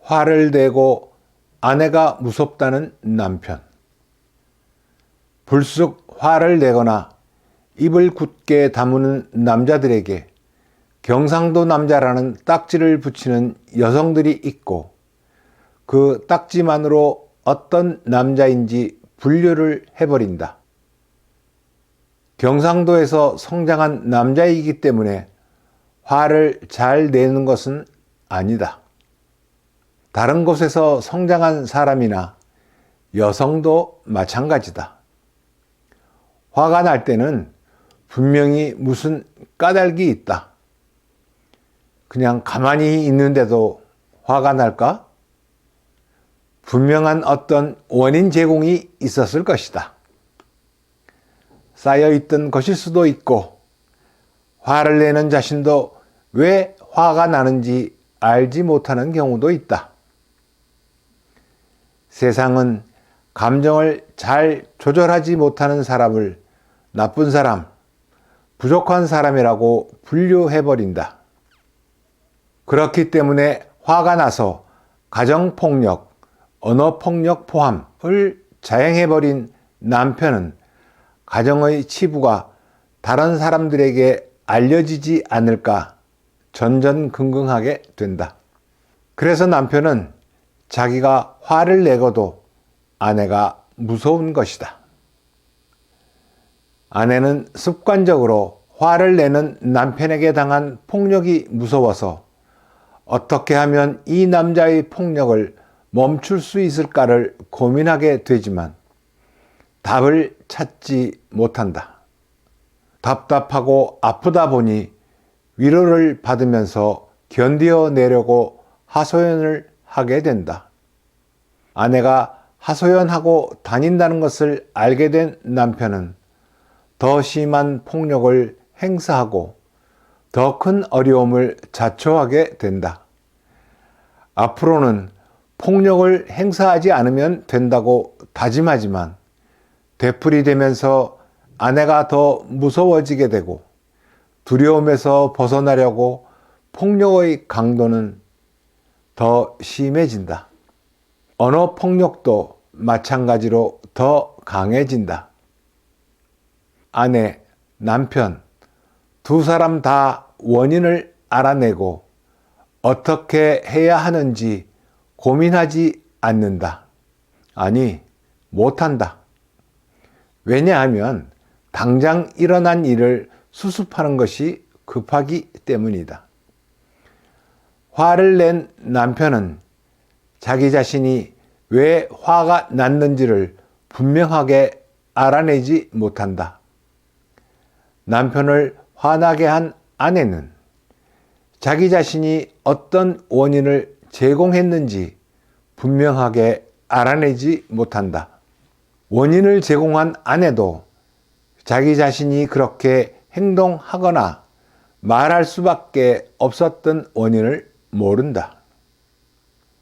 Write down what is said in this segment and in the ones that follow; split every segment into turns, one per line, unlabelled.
화를 내고 아내가 무섭다는 남편. 불쑥 화를 내거나 입을 굳게 다무는 남자들에게 경상도 남자라는 딱지를 붙이는 여성들이 있고, 그 딱지만으로 어떤 남자인지 분류를 해버린다. 경상도에서 성장한 남자이기 때문에 화를 잘 내는 것은 아니다. 다른 곳에서 성장한 사람이나 여성도 마찬가지다. 화가 날 때는 분명히 무슨 까닭이 있다. 그냥 가만히 있는데도 화가 날까? 분명한 어떤 원인 제공이 있었을 것이다. 쌓여있던 것일 수도 있고, 화를 내는 자신도 왜 화가 나는지 알지 못하는 경우도 있다. 세상은 감정을 잘 조절하지 못하는 사람을 나쁜 사람, 부족한 사람이라고 분류해버린다. 그렇기 때문에 화가 나서 가정폭력, 언어폭력 포함을 자행해버린 남편은 가정의 치부가 다른 사람들에게 알려지지 않을까 전전긍긍하게 된다. 그래서 남편은 자기가 화를 내고도 아내가 무서운 것이다. 아내는 습관적으로 화를 내는 남편에게 당한 폭력이 무서워서 어떻게 하면 이 남자의 폭력을 멈출 수 있을까를 고민하게 되지만 답을 찾지 못한다. 답답하고 아프다 보니 위로를 받으면서 견뎌내려고 하소연을 하게 된다. 아내가 하소연하고 다닌다는 것을 알게 된 남편은 더 심한 폭력을 행사하고 더 큰 어려움을 자초하게 된다. 앞으로는 폭력을 행사하지 않으면 된다고 다짐하지만 되풀이되면서 아내가 더 무서워지게 되고 두려움에서 벗어나려고 폭력의 강도는 더 심해진다. 언어 폭력도 마찬가지로 더 강해진다. 아내, 남편, 두 사람 다 원인을 알아내고 어떻게 해야 하는지 고민하지 않는다. 아니, 못한다. 왜냐하면 당장 일어난 일을 수습하는 것이 급하기 때문이다. 화를 낸 남편은 자기 자신이 왜 화가 났는지를 분명하게 알아내지 못한다. 남편을 화나게 한 아내는 자기 자신이 어떤 원인을 제공했는지 분명하게 알아내지 못한다. 원인을 제공한 아내도 자기 자신이 그렇게 행동하거나 말할 수밖에 없었던 원인을 모른다.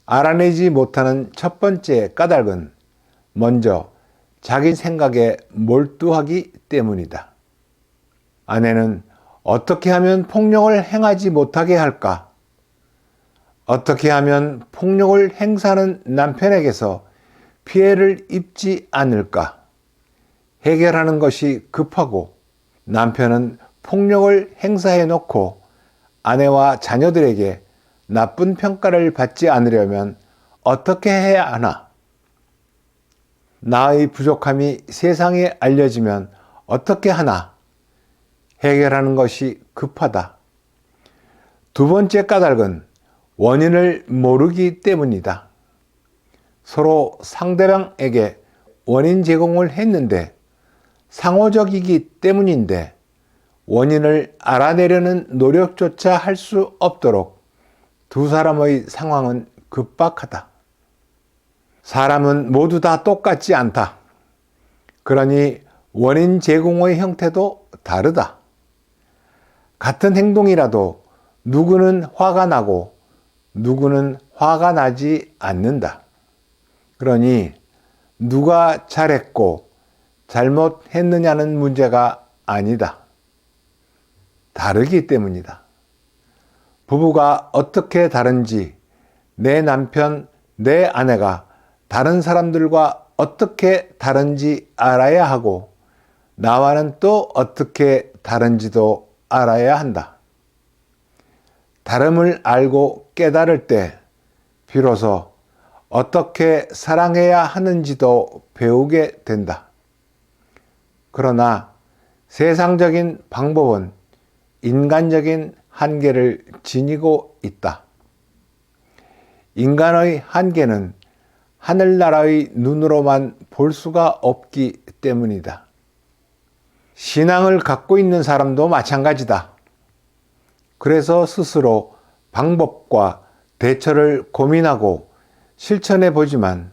알아내지 못하는 첫 번째 까닭은 먼저 자기 생각에 몰두하기 때문이다. 아내는 어떻게 하면 폭력을 행하지 못하게 할까? 어떻게 하면 폭력을 행사하는 남편에게서 피해를 입지 않을까? 해결하는 것이 급하고 남편은 폭력을 행사해 놓고 아내와 자녀들에게 나쁜 평가를 받지 않으려면 어떻게 해야 하나? 나의 부족함이 세상에 알려지면 어떻게 하나? 해결하는 것이 급하다. 두 번째 까닭은 원인을 모르기 때문이다. 서로 상대방에게 원인 제공을 했는데 상호적이기 때문인데 원인을 알아내려는 노력조차 할 수 없도록 두 사람의 상황은 급박하다. 사람은 모두 다 똑같지 않다. 그러니 원인 제공의 형태도 다르다. 같은 행동이라도 누구는 화가 나고 누구는 화가 나지 않는다. 그러니 누가 잘했고 잘못했느냐는 문제가 아니다. 다르기 때문이다. 부부가 어떻게 다른지 내 남편, 내 아내가 다른 사람들과 어떻게 다른지 알아야 하고 나와는 또 어떻게 다른지도 알아야 한다. 다름을 알고 깨달을 때 비로소 어떻게 사랑해야 하는지도 배우게 된다. 그러나 세상적인 방법은 인간적인 한계를 지니고 있다. 인간의 한계는 하늘나라의 눈으로만 볼 수가 없기 때문이다. 신앙을 갖고 있는 사람도 마찬가지다. 그래서 스스로 방법과 대처를 고민하고 실천해 보지만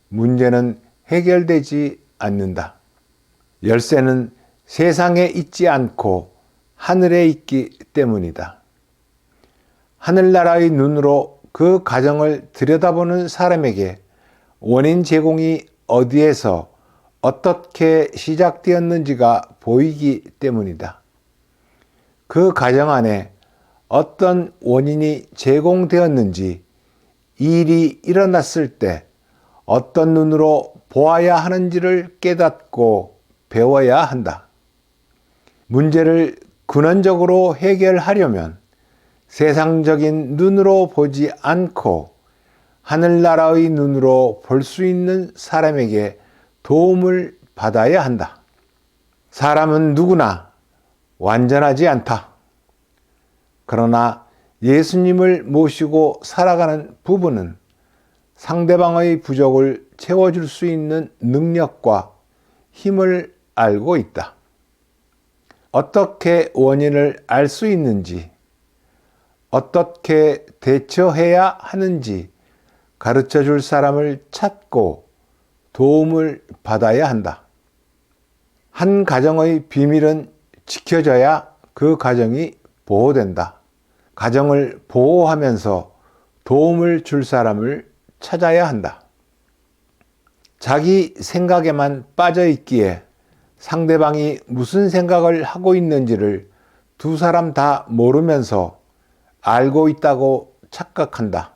문제는 해결되지 않는다. 열쇠는 세상에 있지 않고 하늘에 있기 때문이다. 하늘나라의 눈으로 그 가정을 들여다보는 사람에게 원인 제공이 어디에서 어떻게 시작되었는지가 보이기 때문이다. 그 가정 안에 어떤 원인이 제공되었는지, 일이 일어났을 때 어떤 눈으로 보아야 하는지를 깨닫고 배워야 한다. 문제를 근원적으로 해결하려면 세상적인 눈으로 보지 않고 하늘나라의 눈으로 볼 수 있는 사람에게 도움을 받아야 한다. 사람은 누구나 완전하지 않다. 그러나 예수님을 모시고 살아가는 부부는 상대방의 부족을 채워줄 수 있는 능력과 힘을 알고 있다. 어떻게 원인을 알 수 있는지, 어떻게 대처해야 하는지 가르쳐 줄 사람을 찾고 도움을 받아야 한다. 한 가정의 비밀은 지켜져야 그 가정이 보호된다. 가정을 보호하면서 도움을 줄 사람을 찾아야 한다. 자기 생각에만 빠져 있기에 상대방이 무슨 생각을 하고 있는지를 두 사람 다 모르면서 알고 있다고 착각한다.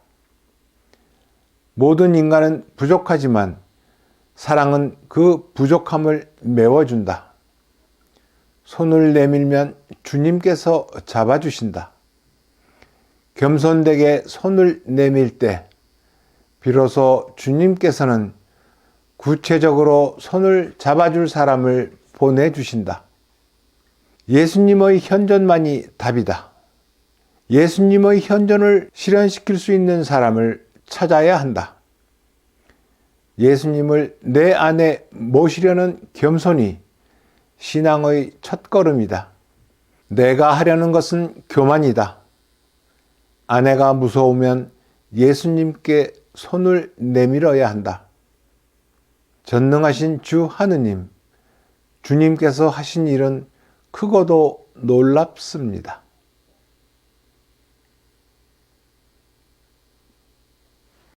모든 인간은 부족하지만 사랑은 그 부족함을 메워준다. 손을 내밀면 주님께서 잡아주신다. 겸손되게 손을 내밀 때 비로소 주님께서는 구체적으로 손을 잡아줄 사람을 보내주신다. 예수님의 현존만이 답이다. 예수님의 현존을 실현시킬 수 있는 사람을 찾아야 한다. 예수님을 내 안에 모시려는 겸손이 신앙의 첫걸음이다. 내가 하려는 것은 교만이다. 아내가 무서우면 예수님께 손을 내밀어야 한다. 전능하신 주 하느님, 주님께서 하신 일은 크고도 놀랍습니다.